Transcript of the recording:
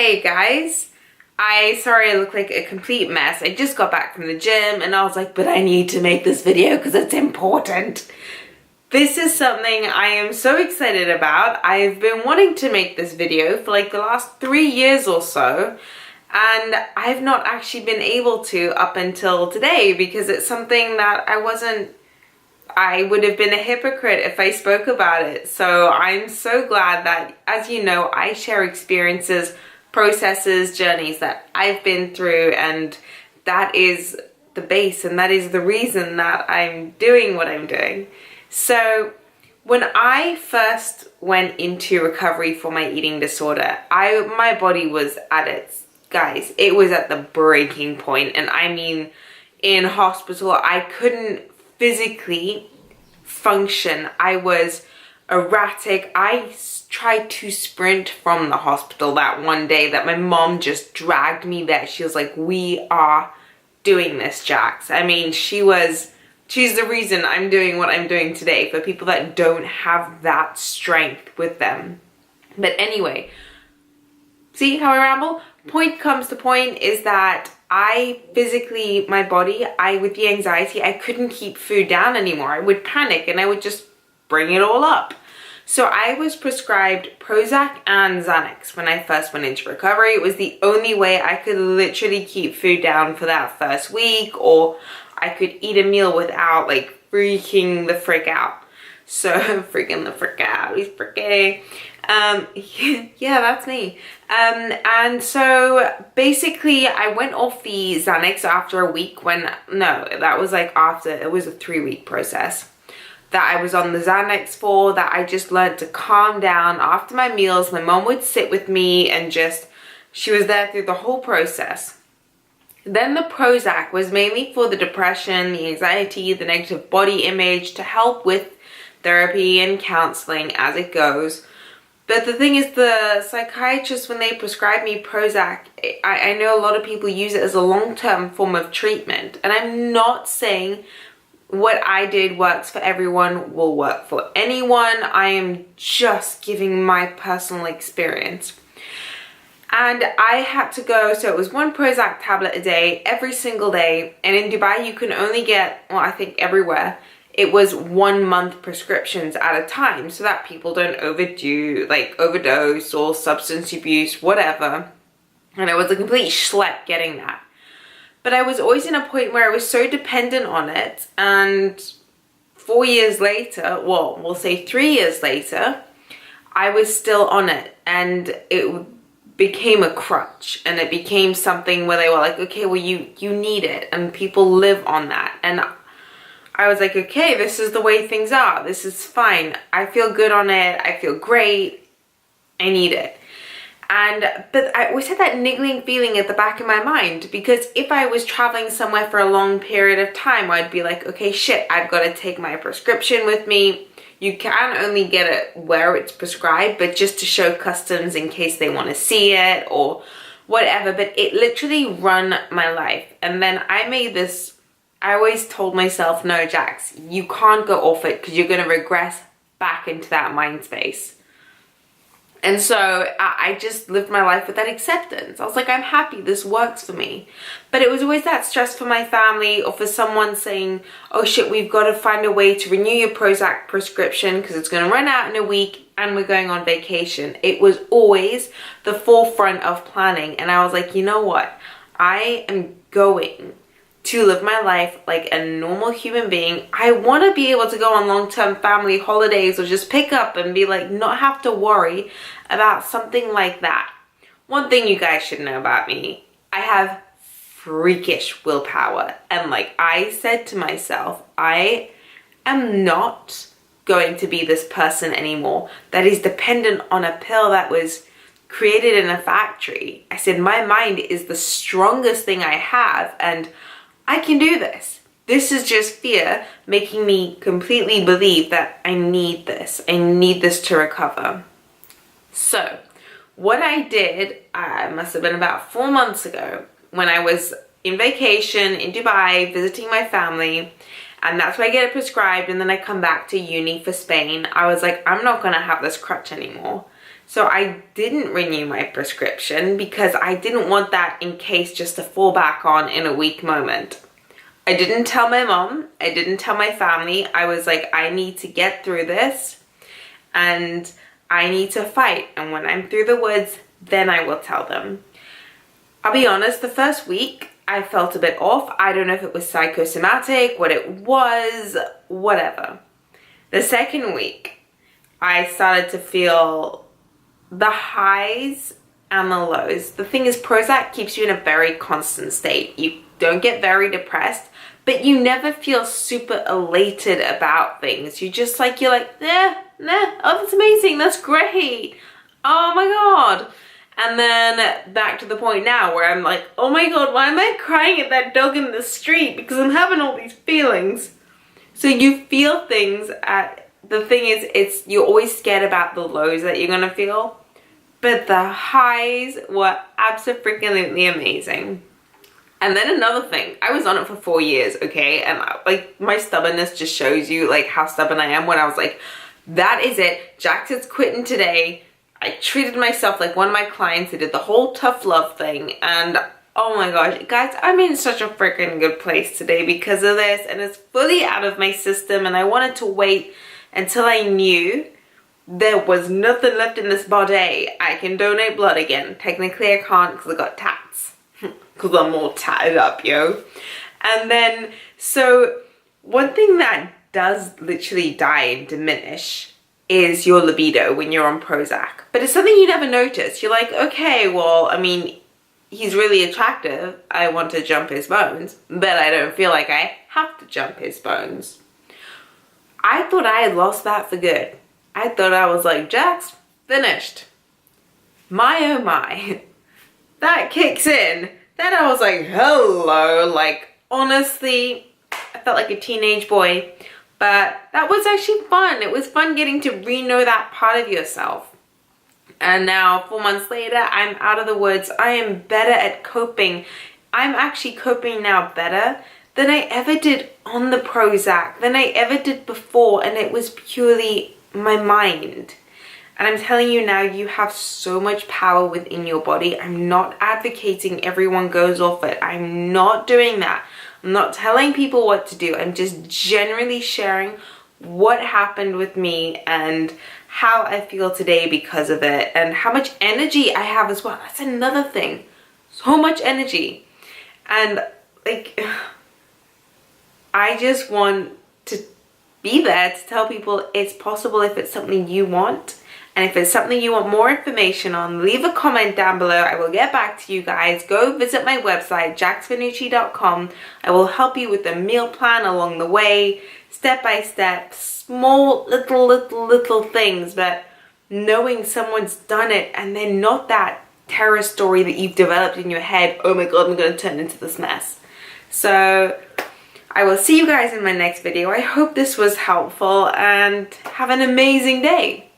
Hey guys, sorry I look like a complete mess. I just got back from the gym and I was like, but I need to make this video because it's important. This is something I am so excited about. I've been wanting to make this video for like the last 3 years or so, and I've not actually been able to up until today because it's something that I would have been a hypocrite if I spoke about it. So I'm so glad that, as you know, I share experiences, processes, journeys that I've been through, and that is the base and that is the reason that I'm doing what I'm doing. So when I first went into recovery for my eating disorder, my body was at its, guys, it was at the breaking point. And I mean, in hospital, I couldn't physically function. I was erratic. I tried to sprint from the hospital that one day that my mom just dragged me there. She was like, we are doing this, Jax. I mean, she's the reason I'm doing what I'm doing today for people that don't have that strength with them. But anyway, see how I ramble? Point comes to point is that I physically, my body, with the anxiety, I couldn't keep food down anymore. I would panic and I would just bring it all up. So I was prescribed Prozac and Xanax when I first went into recovery. It was the only way I could literally keep food down for that first week, or I could eat a meal without like freaking the frick out. So freaking the frick out, he's freaking. Yeah, that's me. And so basically I went off the Xanax after a week that was like after, it was a 3-week process that I was on the Xanax for, that I just learned to calm down after my meals. My mom would sit with me and she was there through the whole process. Then the Prozac was mainly for the depression, the anxiety, the negative body image, to help with therapy and counseling as it goes. But the thing is, the psychiatrist, when they prescribed me Prozac, I know a lot of people use it as a long-term form of treatment. And I'm not saying what I did works for everyone, will work for anyone. I am just giving my personal experience. And I had to go, so it was 1 Prozac tablet a day, every single day. And in Dubai, you can only get, well, I think everywhere, it was 1 month prescriptions at a time, so that people don't overdose or substance abuse, whatever. And it was a complete schlep getting that. But I was always in a point where I was so dependent on it, and 4 years later, well, we'll say 3 years later, I was still on it, and it became a crutch, and it became something where they were like, okay, well, you need it, and people live on that. And I was like, okay, this is the way things are. This is fine. I feel good on it. I feel great. I need it. But I always had that niggling feeling at the back of my mind, because if I was traveling somewhere for a long period of time, I'd be like, okay, shit, I've got to take my prescription with me. You can only get it where it's prescribed, but just to show customs in case they want to see it or whatever. But it literally run my life. And then I always told myself, no, Jax, you can't go off it because you're going to regress back into that mind space. And so I just lived my life with that acceptance. I was like, I'm happy, this works for me. But it was always that stress for my family, or for someone saying, oh shit, we've got to find a way to renew your Prozac prescription because it's going to run out in a week and we're going on vacation. It was always the forefront of planning. And I was like, you know what? I am going to live my life like a normal human being. I want to be able to go on long-term family holidays, or just pick up and be like, not have to worry about something like that. One thing you guys should know about me, I have freakish willpower. And like I said to myself, I am not going to be this person anymore that is dependent on a pill that was created in a factory. I said, my mind is the strongest thing I have, and I can do this. This is just fear making me completely believe that I need this. I need this to recover. So what I did, must have been about 4 months ago, when I was in vacation in Dubai visiting my family, and that's where I get it prescribed, and then I come back to uni for Spain. I was like, I'm not gonna have this crutch anymore. So I didn't renew my prescription because I didn't want that in case just to fall back on in a weak moment. I didn't tell my mom, I didn't tell my family. I was like, I need to get through this and I need to fight. And when I'm through the woods, then I will tell them. I'll be honest, the first week I felt a bit off. I don't know if it was psychosomatic, what it was, whatever. The second week, I started to feel the highs and the lows. The thing is, Prozac keeps you in a very constant state. You don't get very depressed, but you never feel super elated about things. You're like, oh, that's amazing, that's great. Oh my God. And then back to the point now where I'm like, oh my God, why am I crying at that dog in the street? Because I'm having all these feelings. So you feel things the thing is, you're always scared about the lows that you're gonna feel. But the highs were absolutely amazing. And then another thing, I was on it for 4 years, okay? And like my stubbornness just shows you like how stubborn I am when I was like, that is it, Jackson's quitting today. I treated myself like one of my clients. I did the whole tough love thing. And oh my gosh, guys, I'm in such a freaking good place today because of this. And it's fully out of my system. And I wanted to wait until I knew there was nothing left in this body. I can donate blood again. Technically I can't because I got tats. Because I'm all tatted up, yo. And then, so one thing that does literally die and diminish is your libido when you're on Prozac. But it's something you never notice. You're like, okay, well, I mean, he's really attractive. I want to jump his bones, but I don't feel like I have to jump his bones. I thought I had lost that for good. I thought I was like, Jax, finished. My oh my. That kicks in. Then I was like, hello. Like, honestly, I felt like a teenage boy. But that was actually fun. It was fun getting to re-know that part of yourself. And now 4 months later, I'm out of the woods. I am better at coping. I'm actually coping now better than I ever did on the Prozac, than I ever did before. And it was purely my mind. And I'm telling you now, you have so much power within your body. I'm not advocating everyone goes off it. I'm not doing that. I'm not telling people what to do. I'm just generally sharing what happened with me and how I feel today because of it and how much energy I have as well. That's another thing. So much energy. And like, I just want to be there to tell people it's possible if it's something you want. And if it's something you want more information on, leave a comment down below. I will get back to you guys. Go visit my website, jaxfinucci.com. I will help you with a meal plan along the way, step by step, small little things, but knowing someone's done it and then not that terror story that you've developed in your head, oh my God, I'm going to turn into this mess. So I will see you guys in my next video. I hope this was helpful and have an amazing day.